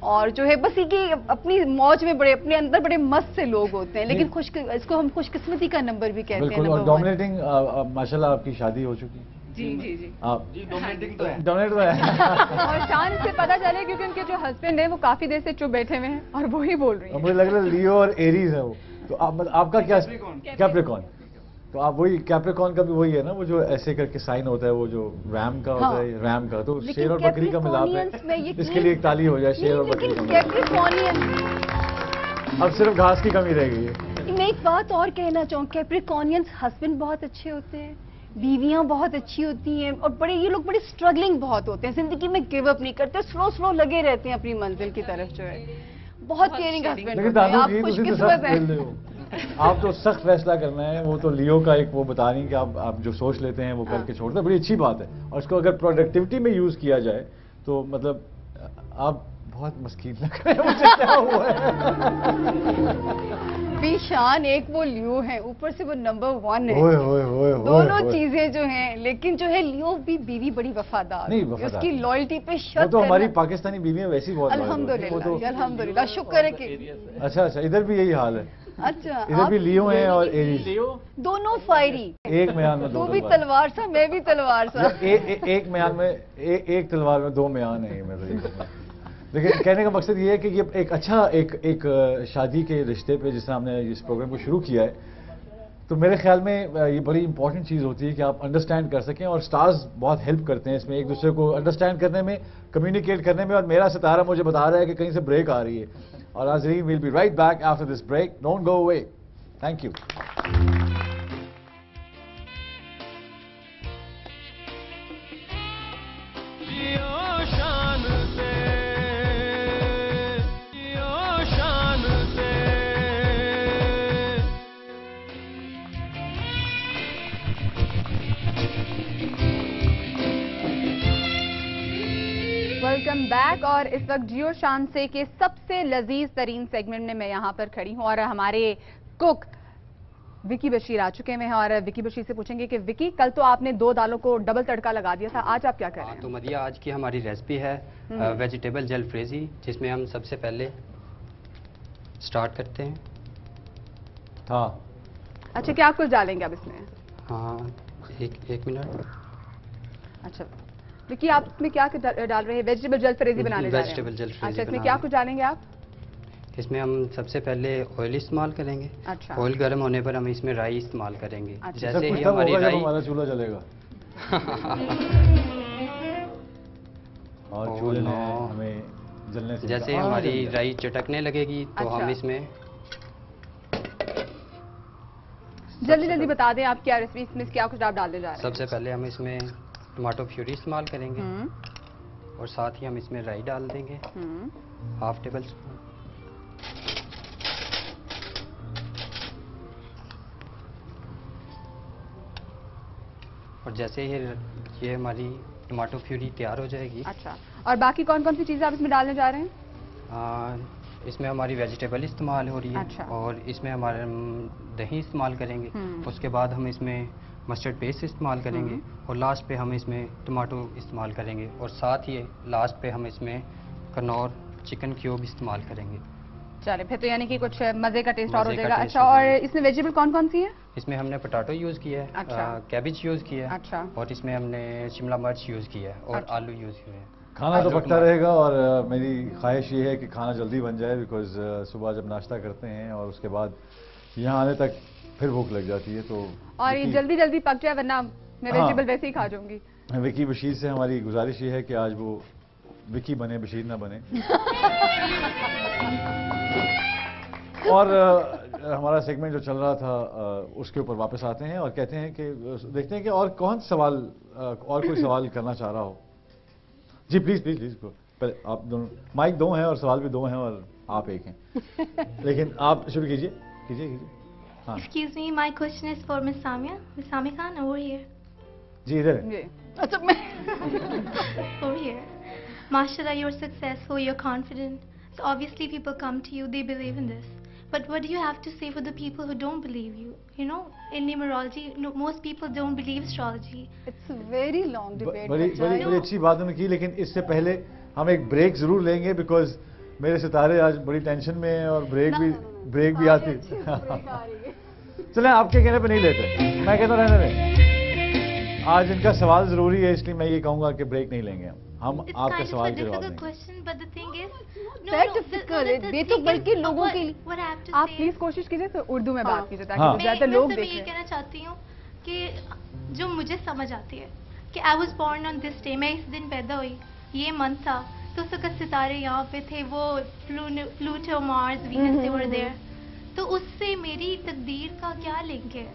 اور جو ہے بس یہ کہ اپنی موج میں بڑے اپنے اندر بڑے مست سے لوگ ہوتے ہیں، لیکن اس کو ہم خوش قسمتی کا نمبر بھی کہتے ہیں. بالکل. اور ڈومینیٹنگ ماشاءاللہ آپ کی شادی ہو چکی ہے؟ جی آپ ڈومینیٹنگ تو ہے. ڈومینیٹ تو ہے. اور شان سے پتا چلے کیونکہ ان کے جو ہسبینڈ ہیں وہ کافی دیر سے چپ بیٹھے ہوئے ہیں اور وہی بول رہی ہیں. مجھے لگ رہا ہے لیو اور ایریز ہے وہ. تو آپ کا کیا؟ کیپریکون. تو آپ وہی کیپریکون کا بھی وہی ہے نا، وہ جو ایسے کر کے سائن ہوتا ہے، وہ جو ریم کا ہوتا ہے، ریم کا. تو شیر اور بکری کا ملاپ ہے. اس کے لیے ایک تالی ہو جائے شیر اور بکری کا ملاپ. اب صرف گھاس کی کمی رہ گئی ہے. میں ایک بات اور کہنا چاہوں، کیپریکونینز ہسبینڈ بہت اچھے ہوتے ہیں، بیویاں بہت اچھی ہوتی ہیں، اور یہ لوگ بڑے اسٹرگلنگ بہت ہوتے ہیں، زندگی میں گیو اپ نہیں کرتے، سلو لگے رہتے ہیں اپنی منزل کی طرف جو ہے. بہت کیئرنگ ہسبینڈ ہوتے ہیں. آپ خوش قسمت ہیں. آپ تو سخت فیصلہ کرنا ہے. وہ تو لیو کا ایک وہ بتا رہی ہیں کہ آپ جو سوچ لیتے ہیں وہ کر کے چھوڑتے ہیں، بڑی اچھی بات ہے. اور اس کو اگر پروڈکٹیوٹی میں یوز کیا جائے تو مطلب آپ بہت مسکین لگ رہے ہیں. مجھے کیا ہوا ہے؟ بھی شان ایک وہ لیو ہے، اوپر سے وہ نمبر 1 ہے. دونوں چیزیں جو ہیں، لیکن جو ہے لیو بھی بیوی بڑی وفادار، اس کی لائلٹی پہ شک. وہ تو ہماری پاکستانی بیویاں ویسی بہت الحمدللہ شکر ہے کہ. اچھا ادھر بھی یہی حال ہے. اچھا ادھر بھی لیو ہیں اور ایریز دونوں فائری. ایک میان میں تو بھی تلوار سا، میں بھی تلوار سا. ایک میان میں ایک تلوار میں 2 میان ہیں. میں تو لیکن کہنے کا مقصد یہ ہے کہ یہ ایک اچھا ایک شادی کے رشتے پہ جس طرح ہم نے اس پروگرام کو شروع کیا ہے، تو میرے خیال میں یہ بڑی امپورٹنٹ چیز ہوتی ہے کہ آپ انڈرسٹینڈ کر سکیں. اور سٹارز بہت ہیلپ کرتے ہیں اس میں، ایک دوسرے کو انڈرسٹینڈ کرنے میں، کمیونیکیٹ کرنے میں. اور میرا ستارہ مجھے بتا رہا ہے کہ کہیں سے بریک آ رہی ہے. اور ناظرین we'll be right back after this break. Don't go away. Thank you. Welcome back. اور اس وقت جیو شان سے کے سب سے لذیذ ترین سیگمنٹ میں میں یہاں پر کھڑی ہوں اور ہمارے کک وکی بشیر آ چکے ہیں اور وکی بشیر سے پوچھیں گے کہ وکی کل تو آپ نے 2 دالوں کو ڈبل تڑکا لگا دیا تھا، آج آپ کیا کر رہے ہیں؟ تو مدیہ آج کی ہماری ریسپی ہے ویجیٹیبل جلفریزی، جس میں ہم سب سے پہلے سٹارٹ کرتے ہیں. ہاں اچھا کیا کچھ ڈالیں گے اب اس میں؟ ہاں ایک منٹ. اچھا وکی آپ اس میں کیا ڈال رہے ہیں؟ ویجیٹیبل جلفریزی بنانے جا رہے ہیں. ویجیٹیبل جلفریزی. اچھا اس میں کیا کچھ ڈالیں گے آپ؟ اس میں ہم سب سے پہلے آئل استعمال کریں گے. اچھا آئل گرم ہونے پر ہم اس میں رائی استعمال کریں گے. جیسے ہی ہماری رائی ہمارا چولہا جلے گا. اور چولہے ہمیں جلنے سے جیسے ہماری رائی چٹکنے لگے گی تو ہم اس میں جلدی بتا دیں آپ کیا ریسپی، اس میں کیا کچھ آپ ڈالنے جا رہے ہیں؟ سب سے پہلے ہم اس میں ٹماٹو پیوری استعمال کریں گے اور ساتھ ہی ہم اس میں رائی ڈال دیں گے 1/2 ٹیبل اسپون. اور جیسے یہ ہماری ٹماٹو پیوری تیار ہو جائے گی. اچھا اور باقی کون کون سی چیزیں آپ اس میں ڈالنے جا رہے ہیں؟ اس میں ہماری ویجیٹیبل استعمال ہو رہی ہے. اچھا. اور اس میں ہمارے دہی استعمال کریں گے. اس کے بعد ہم اس میں مسٹرڈ پیسٹ استعمال کریں گے اور لاسٹ پہ ہم اس میں ٹماٹو استعمال کریں گے اور ساتھ ہی لاسٹ پہ ہم اس میں کنور چکن کیوب استعمال کریں گے. چلے پھر تو یعنی کہ کچھ مزے کا ٹیسٹ اور ہو جائے گا. اچھا اور اس میں ویجیٹیبل کون کون سی ہے؟ اس میں ہم نے پٹاٹو یوز کیا ہے. اچھا. کیبج یوز کیا ہے. اچھا. اور اس میں ہم نے شملہ مرچ یوز کیا ہے اور آلو یوز کیے ہیں. کھانا تو پکتا رہے گا اور میری خواہش یہ ہے کہ کھانا جلدی بن جائے، بیکاز صبح جب ناشتہ کرتے ہیں اور اس کے بعد یہاں آنے تک پھر بھوک لگ جاتی ہے. تو اور یہ جلدی پک جائے ورنہ میں ویجیٹیبل ویسے ہی کھا جاؤں گی. وکی بشیر سے ہماری گزارش یہ ہے کہ آج وہ وکی بنے بشیر نہ بنے. اور ہمارا سیگمنٹ جو چل رہا تھا اس کے اوپر واپس آتے ہیں اور کہتے ہیں کہ دیکھتے ہیں کہ اور کون سوال اور کوئی سوال کرنا چاہ رہا ہو. جی پلیز پہلے آپ دونوں مائک 2 ہیں اور سوال بھی 2 ہیں اور آپ 1 ہیں، لیکن آپ شروع کیجیے. ہاں Excuse me, my question is for Miss Samia. Miss Samia Khan, over here. جی ادھر اچھا میں Over here. MashaAllah, you're successful, you're confident. So obviously people come to you, they believe in this. But what do you have to say for the people who don't believe you? You know, in numerology, most people don't believe astrology. It's a very long debate. بڑی اچھی بات ہم نے کی، لیکن اس سے پہلے ہم ایک بریک ضرور لیں گے بیکاز میرے ستارے آج بڑی ٹینشن میں ہیں اور بریک بھی آتی. چلیں آپ کے کہنے پہ نہیں لیتے, میں کہتا رہنے دیں. آج ان کا سوال ضروری ہے, اس لیے میں یہ کہوں گا کہ بریک نہیں لیں گے ہم آپ کا سوال کے جواب دیں. یہ تو بلکہ لوگوں کے لیے آپ پلیز کوشش کیجیے تو اردو میں بات کیجیے تاکہ زیادہ لوگ میں یہ دیکھیں. کہنا چاہتی ہوں کہ جو مجھے سمجھ آتی ہے کہ I was born on this day, میں اس دن پیدا ہوئی, یہ منتھ تھا, تو اس وقت ستارے یہاں پہ تھے, وہ Pluto, Mars, Venus, they were there. تو اس سے میری تقدیر کا کیا لنک ہے؟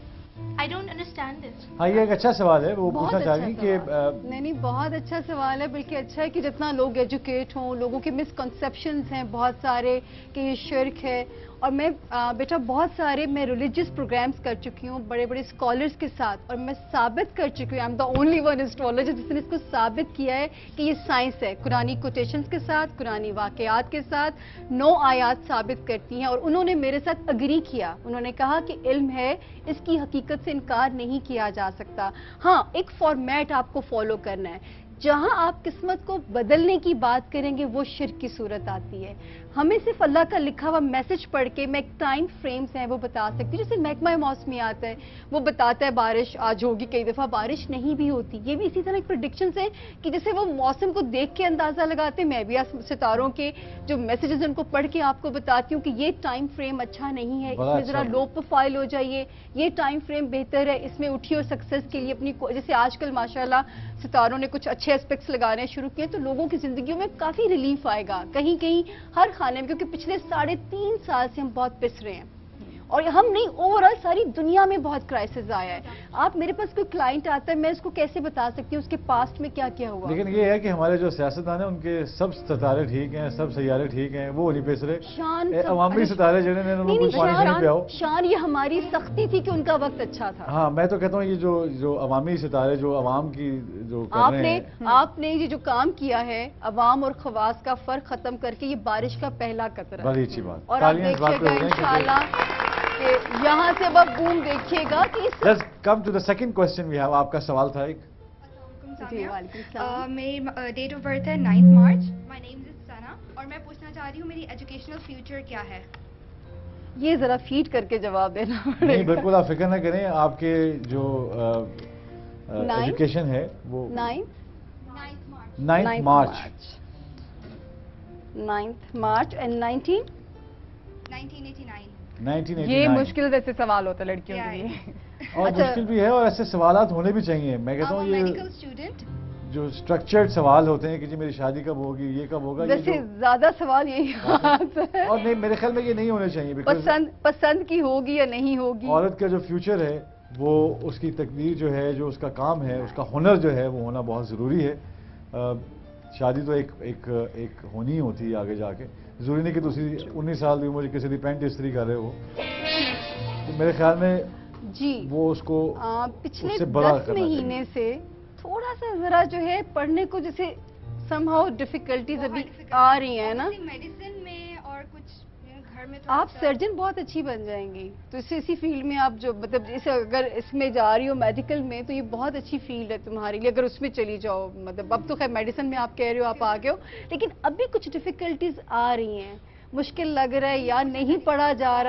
I don't understand this. ہاں یہ ایک اچھا سوال ہے, وہ پوچھنا چاہ رہی کہ نہیں بہت اچھا سوال ہے, بلکہ اچھا ہے کہ جتنا لوگ ایجوکیٹ ہوں, لوگوں کے مسکنسیپشنز ہیں بہت سارے کہ یہ شرک ہے. اور میں بیٹا بہت سارے میں ریلیجیس پروگرامز کر چکی ہوں بڑے بڑے اسکالرس کے ساتھ, اور میں ثابت کر چکی ہوں, I am the only one astrologer جس نے اس کو ثابت کیا ہے کہ یہ سائنس ہے. قرآنی کوٹیشنز کے ساتھ, قرآنی واقعات کے ساتھ 9 آیات ثابت کرتی ہیں, اور انہوں نے میرے ساتھ اگری کیا. انہوں نے کہا کہ علم ہے, اس کی حقیقت سے انکار نہیں کیا جا سکتا. ہاں ایک فارمیٹ آپ کو فالو کرنا ہے. جہاں آپ قسمت کو بدلنے کی بات کریں گے وہ شرک کی صورت آتی ہے. ہمیں صرف اللہ کا لکھا ہوا میسج پڑھ کے میں ایک ٹائم فریمز ہیں وہ بتا سکتی, جیسے محکمہ موسمیات ہے وہ بتاتا ہے بارش آج ہوگی, کئی دفعہ بارش نہیں بھی ہوتی. یہ بھی اسی طرح ایک پریڈکشنز ہیں کہ جیسے وہ موسم کو دیکھ کے اندازہ لگاتے ہیں, میں بھی ستاروں کے جو میسیجز ان کو پڑھ کے آپ کو بتاتی ہوں کہ یہ ٹائم فریم اچھا نہیں ہے, اس میں ذرا لو پروفائل ہو جائیے, یہ ٹائم فریم بہتر ہے, اس میں اٹھیے اور سکسیس کے لیے اپنی جیسے آج کل ماشاءاللہ ستاروں نے کچھ اچھے اسپیکٹس لگانے شروع کیے تو لوگوں کی زندگیوں میں کافی ریلیف آئے گا کہیں کہیں ہر خانے میں, کیونکہ پچھلے 3.5 سال سے ہم بہت پس رہے ہیں, اور ہم نہیں اوورآل ساری دنیا میں بہت کرائسس آیا ہے. آپ میرے پاس کوئی کلائنٹ آتا ہے, میں اس کو کیسے بتا سکتی ہوں اس کے پاسٹ میں کیا کیا ہوا؟ لیکن یہ ہے کہ ہمارے جو سیاستدان ہیں ان کے سب ستارے ٹھیک ہیں, سب سیارے ٹھیک ہیں, وہ نہیں پس رہے. عوامی ستارے جنہوں نے انہوں کو پانی نہیں پیا ہو. شان یہ ہماری سختی تھی کہ ان کا وقت اچھا تھا. ہاں میں تو کہتا ہوں یہ جو عوامی ستارے جو عوام کی جو کر رہے ہیں, آپ نے یہ جو کام کیا ہے عوام اور خواص کا فرق ختم کر کے یہ بارش کا پہلا قطرہ, بڑی اچھی بات. اور آپ دیکھیے گا انشاءاللہ کہ یہاں سے اب بوم دیکھیے گا کہ Let's come to the second question we have. آپ کا سوال تھا ایک. میری ڈیٹ آف برتھ ہے 9 مارچ. مائی نیم از ثنا, اور میں پوچھنا چاہ رہی ہوں میری ایجوکیشنل فیوچر کیا ہے؟ یہ ذرا فیڈ کر کے جواب دینا پڑے نہیں بالکل آپ فکر نہ کریں, آپ کے جو ایجوکیشن ہے وہ 9 مارچ اینڈ 1989. یہ مشکل ایسے سوال ہوتا ہے لڑکیوں کے لیے, اور مشکل بھی ہے, اور ایسے سوالات ہونے بھی چاہیے. میں کہتا ہوں یہ جو اسٹرکچرڈ سوال ہوتے ہیں کہ جی میری شادی کب ہوگی, یہ کب ہوگا, ویسے زیادہ سوال یہی اور نہیں میرے خیال میں یہ نہیں ہونے چاہیے. پسند کی ہوگی یا نہیں ہوگی, عورت کا جو فیوچر ہے وہ اس کی تقدیر جو ہے, جو اس کا کام ہے, اس کا ہنر جو ہے وہ ہونا بہت ضروری ہے. شادی تو ایک ہونی ہوتی ہے آگے جا کے, ضروری نہیں کہ دوسری 19 سال کی عمر کسی پینٹ استری کر رہے ہو. تو میرے خیال میں جی وہ اس کو پچھلے 10 مہینے سے تھوڑا سا ذرا جو ہے پڑھنے کو جیسے سم ہاؤ ڈیفیکلٹیز ابھی آ رہی ہیں نا. میڈیسن میں اور کچھ گھر میں آپ سرجن بہت اچھی بن جائیں گی, تو اسی فیلڈ میں آپ جو مطلب جیسے اگر اس میں جا رہی ہو میڈیکل میں تو یہ بہت اچھی فیلڈ ہے تمہارے لیے, اگر اس میں چلی جاؤ. مطلب اب تو خیر میڈیسن میں آپ کہہ رہے ہو آپ آگے ہو, لیکن ابھی کچھ ڈیفیکلٹیز آ رہی ہیں, مشکل لگ رہا ہے یا نہیں پڑھا جا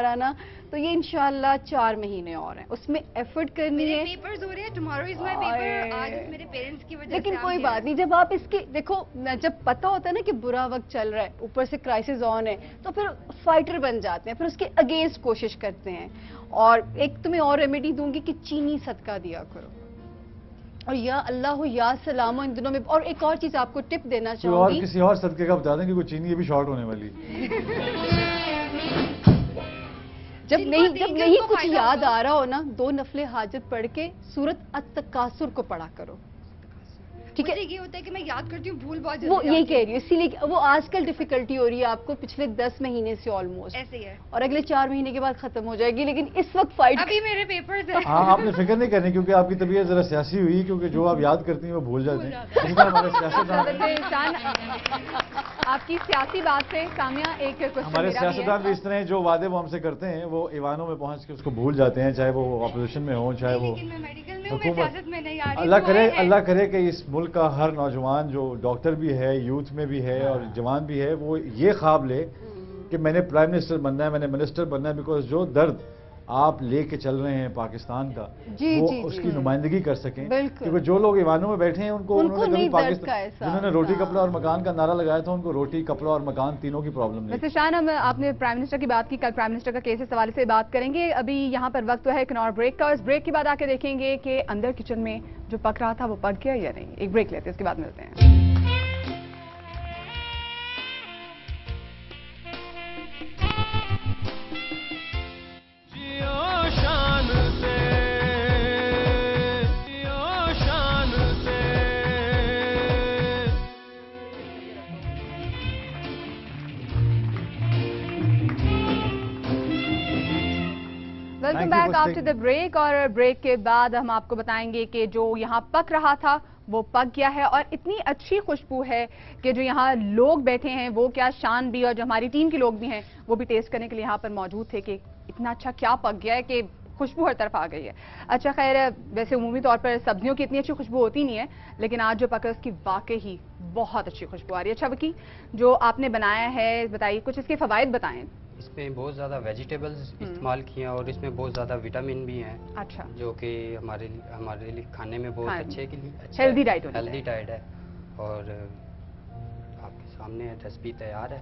رہا نا, تو یہ انشاءاللہ 4 مہینے اور ہیں, اس میں ایفرٹ کرنی ہے. پیپرز ہو رہے ہیں, ٹمارو از مائی پیپر, آج میرے پیرنٹس کی وجہ سے. لیکن کوئی بات نہیں, جب آپ اس کے دیکھو جب پتہ ہوتا ہے نا کہ برا وقت چل رہا ہے, اوپر سے کرائسس آن ہے, تو پھر فائٹر بن جاتے ہیں, پھر اس کے اگینسٹ کوشش کرتے ہیں. اور ایک تمہیں اور ریمیڈی دوں گی کہ چینی صدقہ دیا کرو, اور یا اللہ ہو یا سلام ہو ان دنوں میں. اور ایک اور چیز آپ کو ٹپ دینا چاہوں گی, کسی اور صدقے کا بتا دیں کہ چینی بھی شارٹ ہونے والی. جب نہیں کچھ یاد آ رہا ہو نا, 2 نفل حاجت پڑھ کے سورت التکاثر کو پڑھا کرو. ٹھیک ہے, یہ ہوتا ہے کہ میں یاد کرتی ہوں بھول بہت وہ یہی کہہ رہی ہوں, اسی لیے وہ آج کل ڈیفیکلٹی ہو رہی ہے آپ کو پچھلے 10 مہینے سے آلموسٹ, ایسے ہی ہے, اور اگلے 4 مہینے کے بعد ختم ہو جائے گی. لیکن اس وقت فائٹ, ابھی میرے پیپرز ہیں. ہاں آپ نے فکر نہیں کرنی, کیونکہ آپ کی طبیعت ذرا سیاسی ہوئی, کیونکہ جو آپ یاد کرتی ہیں وہ بھول جاتے ہیں. آپ کی سیاسی بات سے سامیہ ایک کوشچن ہمارے سیاستدان بھی اس طرح جو وعدے وہ ہم سے کرتے ہیں وہ ایوانوں میں پہنچ کے اس کو بھول جاتے ہیں, چاہے وہ اپوزیشن میں ہوں چاہے وہ لیکن میں میڈیکل میں ہوں, میں سیاست میں نہیں آ رہی. اللہ کرے کہ اس ملک ملک کا ہر نوجوان جو ڈاکٹر بھی ہے، یوتھ میں بھی ہے اور جوان بھی ہے، وہ یہ خواب لے کہ میں نے پرائم منسٹر بننا ہے، میں نے منسٹر بننا ہے، بیکاز جو درد آپ لے کے چل رہے ہیں پاکستان کا وہ اس کی نمائندگی کر سکیں، کیونکہ جو لوگ ایوانوں میں بیٹھے ہیں انہوں نے کبھی پاکستان، جنہوں نے روٹی کپڑا اور مکان کا نعرہ لگایا تھا، ان کو روٹی کپڑا اور مکان تینوں کی پرابلم نہیں۔ ویسے شان، آپ نے پرائم منسٹر کی بات کی، کل پرائم منسٹر کا کیس اس حوالے سے بات کریں گے۔ ابھی یہاں پر وقت تو ہے ایک اور بریک کا، اور اس بریک کے بعد آ کے دیکھیں گے کہ اندر کچن میں جو پک رہا تھا وہ پک گیا یا نہیں۔ ایک بریک لیتے ہیں، اس کے بعد ملتے ہیں۔ Welcome back after the break, اور بریک کے بعد ہم آپ کو بتائیں گے کہ جو یہاں پک رہا تھا وہ پک گیا ہے، اور اتنی اچھی خوشبو ہے کہ جو یہاں لوگ بیٹھے ہیں وہ کیا، شان بھی اور جو ہماری ٹیم کے لوگ بھی ہیں وہ بھی ٹیسٹ کرنے کے لیے یہاں پر موجود تھے کہ اتنا اچھا کیا پک گیا ہے کہ خوشبو ہر طرف آ گئی ہے۔ اچھا خیر، ویسے عمومی طور پر سبزیوں کی اتنی اچھی خوشبو ہوتی نہیں ہے، لیکن آج جو پکا اس کی واقعی ہی بہت اچھی خوشبو آ رہی ہے۔ اچھا وکی، جو آپ نے بنایا ہے بتائیے، کچھ اس کے فوائد بتائیں۔ اس میں بہت زیادہ ویجیٹیبلز استعمال کیے ہیں اور اس میں بہت زیادہ وٹامن بھی ہیں، اچھا، جو کہ ہمارے لیے کھانے میں بہت اچھے کے لیے ہیلدی ڈائٹ ہے، اور آپ کے سامنے ریسپی تیار ہے۔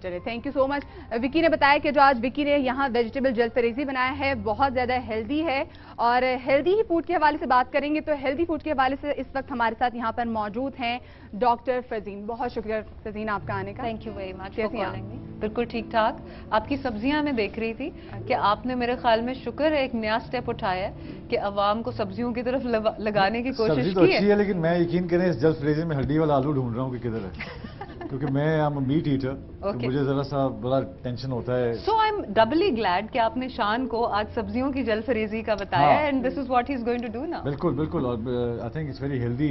چلے، تھینک یو سو مچ۔ وکی نے بتایا کہ جو آج وکی نے یہاں ویجیٹیبل جل فریزی بنایا ہے بہت زیادہ ہیلدی ہے، اور ہیلدی فوڈ کے حوالے سے بات کریں گے تو ہیلدی فوڈ کے حوالے سے اس وقت ہمارے ساتھ یہاں پر موجود ہیں ڈاکٹر فرزین۔ بہت شکریہ فرزین آپ کا آنے کا۔ Thank you very much for calling me. بالکل ٹھیک ٹھاک۔ آپ کی سبزیاں میں دیکھ رہی تھی کہ آپ نے میرے خیال میں شکر ہے ایک نیا سٹیپ اٹھایا ہے کہ عوام کو سبزیوں کی طرف لگانے کی کوشش کی ہے۔ سبزی تو اچھی ہے، لیکن میں یقین کریں اس جل فریزر میں ہڈی والا آلو ڈھونڈ رہا ہوں کہ کدھر ہے، کیونکہ میں میٹ ایٹر، مجھے ذرا سا بڑا ٹینشن ہوتا ہے۔ سو آئی ایم ڈبلی گلیڈ کہ آپ نے شان کو آج سبزیوں کی جل فریزی کا بتایا، and this is what he is going to do now. بالکل بالکل، اور I think it's very healthy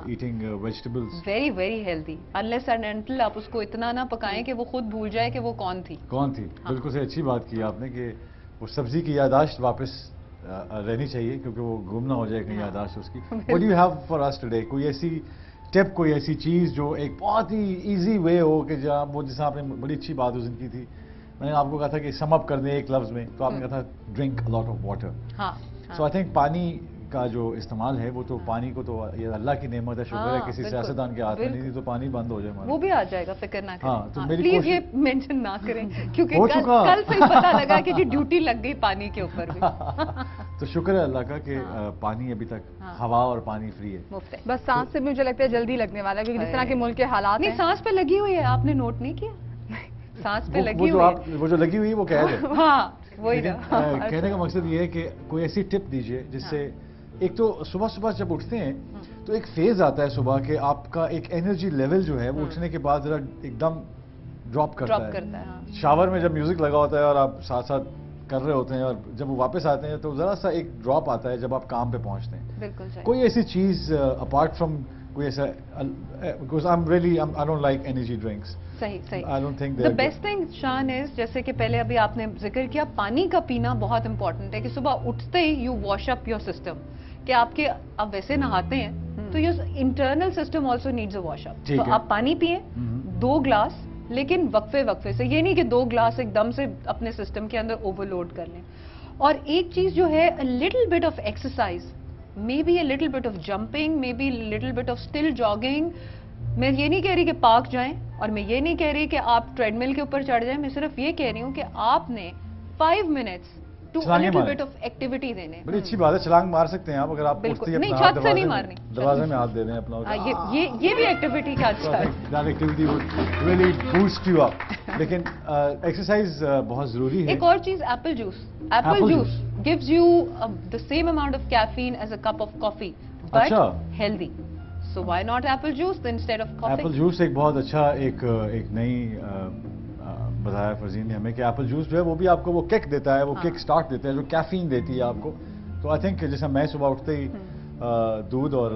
eating vegetables, very very healthy, unless and until آپ اس کو اتنا نہ پکائیں کہ وہ خود بھول جائے کہ وہ کون تھی۔ بالکل سے اچھی بات کی آپ نے کہ وہ سبزی کی یاداشت واپس رہنی چاہیے، کیونکہ وہ گم نہ ہو جائے کہیں یاداشت اس کی۔ What do you have for us today? کوئی ایسی ٹپ، کوئی ایسی چیز جو ایک بہت ہی ایزی وے ہو کہ جہاں وہ، جیسے آپ نے بڑی اچھی بات اس دن کی تھی، میں نے آپ کو کہا تھا کہ سم اپ کر دیں ایک لفظ میں، تو آپ نے کہا تھا drink a lot of water. So I think پانی کا جو استعمال ہے وہ تو، پانی کو تو یہ اللہ کی نعمت ہے، شکر ہے کسی سیاستدان کے ہاتھ میں نہیں، تو پانی بند ہو جائے ہمارا، وہ بھی آ جائے گا، فکر نہ کریں۔ ہاں، تو میری پلیز کوشش یہ مینشن نہ کریں کیونکہ کل سے پتہ لگا کہ جی ڈیوٹی لگ گئی پانی کے اوپر بھی۔ تو شکر ہے اللہ کا کہ پانی ابھی تک ہوا اور پانی فری ہے، مفت ہے۔ بس سانس سے بھی مجھے لگتا ہے جلدی لگنے والا ہے، کیونکہ جس طرح کے ملک کے حالات ہیں۔ نہیں، سانس پہ لگی ہوئی ہے، آپ نے نوٹ نہیں کیا؟ سانس پہ لگی ہوئی ہے، وہ جو لگی ہوئی ہے وہ قید ہے۔ ہاں وہی نا۔ کہنے کا مقصد یہ ہے کہ کوئی ایسی ٹپ دیجئے جس سے، ایک تو صبح صبح جب اٹھتے ہیں تو ایک فیز آتا ہے صبح کہ آپ کا ایک انرجی لیول جو ہے وہ اٹھنے کے بعد ذرا ایک دم ڈراپ کرتا ہے۔ شاور میں جب میوزک لگا ہوتا ہے اور آپ ساتھ ساتھ کر رہے ہوتے ہیں، اور جب وہ واپس آتے ہیں تو ذرا سا ایک ڈراپ آتا ہے جب آپ کام پہ پہنچتے ہیں۔ بالکل کوئی ایسی چیز اپارٹ فرام کوئی ایسا، because I don't like energy drinks. صحیح۔ I don't think The best thing شان is، جیسے کہ پہلے ابھی آپ نے ذکر کیا، پانی کا پینا بہت امپورٹنٹ ہے کہ صبح اٹھتے ہی you wash up your system, کہ آپ کے، آپ ویسے نہاتے ہیں تو your internal system also needs a wash up, تو آپ پانی پئیں 2 گلاس، لیکن وقفے سے، یہ نہیں کہ 2 گلاس ایک دم سے اپنے سسٹم کے اندر اوور لوڈ کر لیں۔ اور ایک چیز جو ہے، little bit of exercise, may be a little bit of jumping, may be little bit of still jogging. میں یہ نہیں کہہ رہی کہ پارک جائیں، اور میں یہ نہیں کہہ رہی کہ آپ ٹریڈ مل کے اوپر چڑھ جائیں، میں صرف یہ کہہ رہی ہوں کہ آپ نے 5 minutes to little bit of activity دینے۔ بڑی اچھی بات ہے، چھلانگ مار سکتے ہیں آپ اگر آپ نہیں، چھت سے نہیں مارنی، دروازے میں ہاتھ دے دیں اپنا، یہ بھی ایکٹیویٹی کا اچھا ہے، that activity would really boost you up. لیکن ایکسرسائز بہت ضروری ہے۔ ایک اور چیز، apple juice gives you the same amount of caffeine as a cup of coffee, but healthy. So why not apple juice instead of coffee? Apple juice ایک بہت اچھا ایک نئی بتایا فرزین نے ہمیں کہ ایپل جوس جو ہے وہ بھی آپ کو وہ کک دیتا ہے، وہ کک سٹارٹ دیتا ہے جو کیفین دیتی ہے آپ کو۔ تو آئی تھنک جیسے میں صبح اٹھتے ہی دودھ اور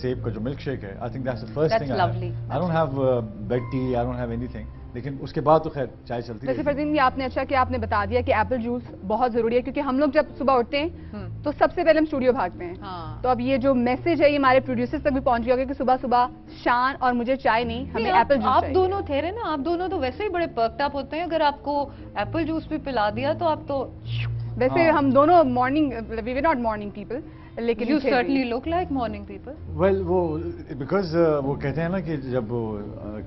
سیب کا جو ملک شیک ہے، I think that's the first thing I have. I don't have bed tea, I don't have anything. لیکن اس کے بعد تو خیر چائے چلتی ویسے ہے. فرزین یہ آپ نے اچھا کہ آپ نے بتا دیا کہ ایپل جوس بہت ضروری ہے کیونکہ ہم لوگ جب صبح اٹھتے ہیں تو سب سے پہلے ہم اسٹوڈیو بھاگتے ہیں. تو اب یہ جو میسج ہے یہ ہمارے پروڈیوسرز تک بھی پہنچ گیا ہوگا کہ صبح صبح شان اور مجھے چائے نہیں, ہمیں ایپل جوس آپ چاہیے. دونوں تھے نا, آپ دونوں تو ویسے ہی بڑے پرکڈ اپ ہوتے ہیں, اگر آپ کو ایپل جوس بھی پلا دیا تو آپ تو ویسے ہم دونوں morning, we were not morning people, لیکن you certainly look like morning people. Well وہ بیکاز وہ کہتے ہیں نا کہ جب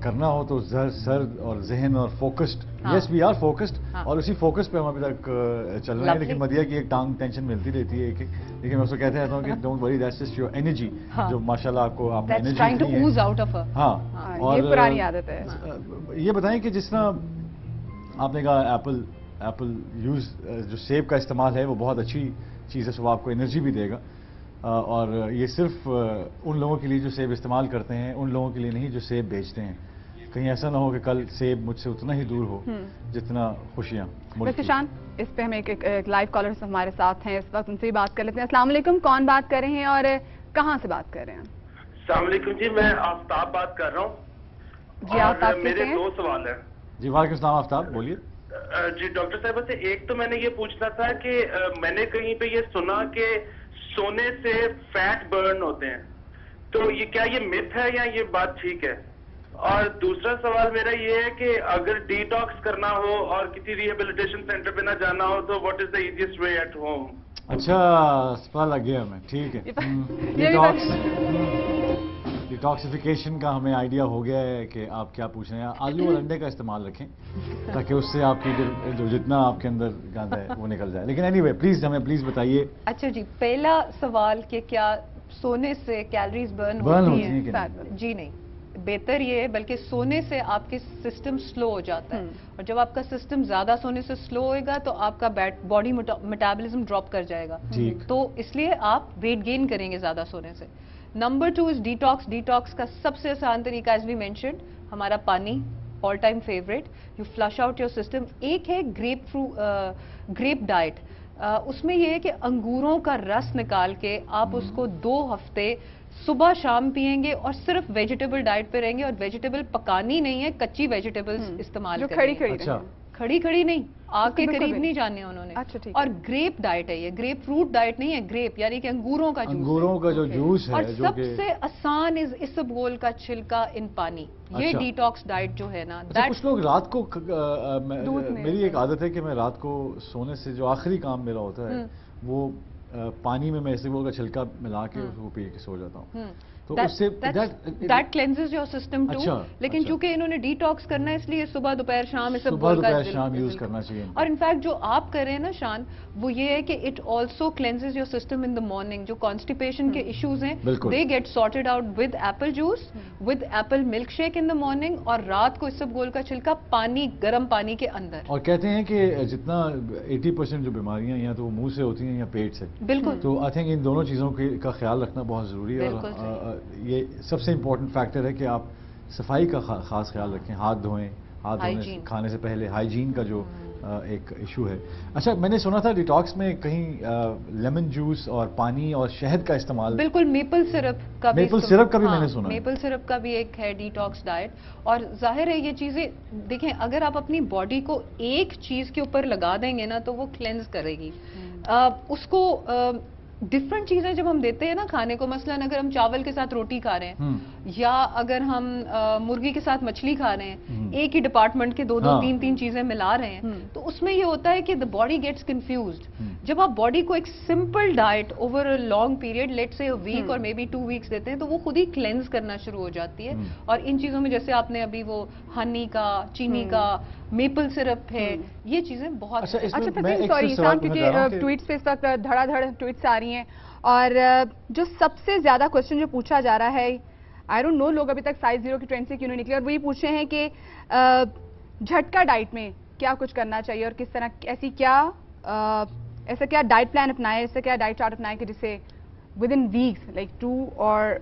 کرنا ہو تو سر اور ذہن اور focused, yes we are focused, اور اسی فوکس پہ ہم ابھی تک چل رہے ہیں. لیکن مدیہ کی ایک ٹانگ ٹینشن ملتی رہتی ہے, لیکن میں اس کو کہتے رہتا ہوں کہ don't worry, that's just your energy, جو ماشاءاللہ آپ کو آپ that's trying to ooze out of her. ہاں, اور یہ پرانی عادت ہے. یہ بتائیں کہ جس طرح آپ نے کہا ایپل یوز, جو سیب کا استعمال ہے وہ بہت اچھی چیز ہے, صبح آپ کو انرجی بھی دے گا, اور یہ صرف ان لوگوں کے لیے جو سیب استعمال کرتے ہیں, ان لوگوں کے لیے نہیں جو سیب بیچتے ہیں. کہیں ایسا نہ ہو کہ کل سیب مجھ سے اتنا ہی دور ہو جتنا خوشیاں. ویسے شان, اس پہ ہم ایک لائیو کالر ہمارے ساتھ ہیں اس وقت, ان سے بھی بات کر لیتے ہیں. السلام علیکم, کون بات کر رہے ہیں اور کہاں سے بات کر رہے ہیں؟ السلام علیکم جی, میں آفتاب بات کر رہا ہوں. جی آفتاب, میرے 2 سوال ہیں. جی وعلیکم السلام آفتاب, بولیے. جی ڈاکٹر صاحب سے ایک تو میں نے یہ پوچھنا تھا کہ میں نے کہیں پہ یہ سنا کہ سونے سے فیٹ برن ہوتے ہیں, تو یہ کیا یہ متھ ہے یا یہ بات ٹھیک ہے؟ اور دوسرا سوال میرا یہ ہے کہ اگر ڈی ٹاکس کرنا ہو اور کسی ریہیبلیٹیشن سینٹر پہ نہ جانا ہو تو what is the easiest way at home? اچھا سوال لگ گیا ہمیں, ٹھیک ہے. ڈیٹاکسیفیکیشن کا ہمیں آئیڈیا ہو گیا ہے کہ آپ کیا پوچھ رہے ہیں. آلو اور انڈے کا استعمال رکھیں تاکہ اس سے آپ کی جو جتنا آپ کے اندر گند ہے وہ نکل جائے. لیکن اینی وے پلیز ہمیں پلیز بتائیے. اچھا جی, پہلا سوال کہ کیا سونے سے کیلریز برن ہوتی ہیں؟ جی نہیں, بہتر یہ ہے بلکہ سونے سے آپ کے سسٹم سلو ہو جاتا ہے, اور جب آپ کا سسٹم زیادہ سونے سے سلو ہوئے گا تو آپ کا باڈی میٹابولزم ڈراپ کر جائے گا, تو اس لیے آپ ویٹ گین کریں گے زیادہ سونے سے. نمبر 2 از ڈیٹاکس. ڈیٹاکس کا سب سے آسان طریقہ ایز وی مینشنڈ ہمارا پانی, all time favourite, you flush out your system. ایک ہے گریپ ڈائٹ, اس میں یہ ہے کہ انگوروں کا رس نکال کے آپ اس کو 2 ہفتے صبح شام پیئیں گے اور صرف ویجیٹیبل ڈائٹ پہ رہیں گے, اور ویجیٹیبل پکانی نہیں ہے, کچی ویجیٹیبلز استعمال کریں گے. کھڑی نہیں, آگ کے قریب نہیں جانے انہوں نے. اور گریپ ڈائٹ ہے, یہ گریپ فروٹ ڈائٹ نہیں ہے, گریپ یعنی کہ انگوروں کا جوس. انگوروں کا جو جوس ہے, اور سب سے آسان از اسبگول کا چھلکا ان پانی. یہ ڈیٹاکس ڈائٹ جو ہے نا, کچھ لوگ رات کو, میری ایک عادت ہے کہ میں رات کو سونے سے جو آخری کام میرا ہوتا ہے وہ پانی میں اسبگول کا چھلکا ملا کے اس کو پی کے سو جاتا ہوں. That cleanses your system too. لیکن چونکہ انہوں نے ڈیٹاکس کرنا ہے اس لیے صبح دوپہر شام اسبگول کا شام یوز کرنا چاہیے. اور انفیکٹ جو آپ کر رہے ہیں نا شان, وہ یہ ہے کہ it also cleanses your system in the morning. جو کانسٹیپیشن کے ایشوز ہیں they get sorted out with apple juice, with apple milkshake in the morning, اور رات کو اسبگول کا چھلکا پانی, گرم پانی کے اندر. اور کہتے ہیں کہ جتنا 80% جو بیماریاں یا تو وہ منہ سے ہوتی ہیں یا پیٹ سے. بالکل. تو آئی تھنک ان دونوں چیزوں کا خیال رکھنا بہت ضروری ہے, اور یہ سب سے امپورٹنٹ فیکٹر ہے کہ آپ صفائی کا خاص خیال رکھیں, ہاتھ دھوئیں, کھانے سے پہلے ہائیجین کا جو ایک ایشو ہے. اچھا, میں نے سنا تھا ڈیٹاکس میں کہیں لیمن جوس اور پانی اور شہد کا استعمال. بالکل, میپل سرپ کا بھی میں نے سنا. میپل سرپ کا بھی ایک ہے ڈیٹاکس ڈائٹ. اور ظاہر ہے یہ چیزیں دیکھیں, اگر آپ اپنی باڈی کو ایک چیز کے اوپر لگا دیں گے نا تو وہ کلینز کرے گی. اس کو ڈفرنٹ چیزیں جب ہم دیتے ہیں نا کھانے کو, مثلاً اگر ہم چاول کے ساتھ روٹی کھا رہے ہیں یا اگر ہم مرغی کے ساتھ مچھلی کھا رہے ہیں, ایک ہی ڈپارٹمنٹ کے 2-3 چیزیں ملا رہے ہیں, تو اس میں یہ ہوتا ہے کہ دا باڈی گیٹس کنفیوزڈ. جب آپ باڈی کو ایک simple diet over a long period, let say week اور مے بی 2 ویکس دیتے ہیں, تو وہ خود ہی کلینز کرنا شروع ہو جاتی ہے. اور ان چیزوں میں جیسے آپ نے ابھی وہ ہنی کا, چینی کا, میپل سرپ ہے, یہ چیزیں بہت. سوری شام, کیونکہ ٹویٹس پہ اس وقت دھڑا دھڑ ٹویٹس آ رہی ہیں, اور جو سب سے زیادہ کوشچن جو پوچھا جا رہا ہے, آئی ڈونٹ نو لوگ ابھی تک سائز 0 کی ٹرینڈ سے کیوں نہیں نکلے, اور وہی پوچھ رہے ہیں کہ جھٹکا ڈائٹ میں کیا کچھ کرنا چاہیے, اور کس طرح ایسا کیا ڈائٹ پلان اپنائے, ایسا کیا ڈائٹ چارٹ اپنائے کہ جس سے within weeks, like 2 or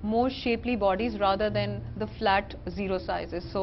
more shapely bodies rather than the flat 0 sizes. So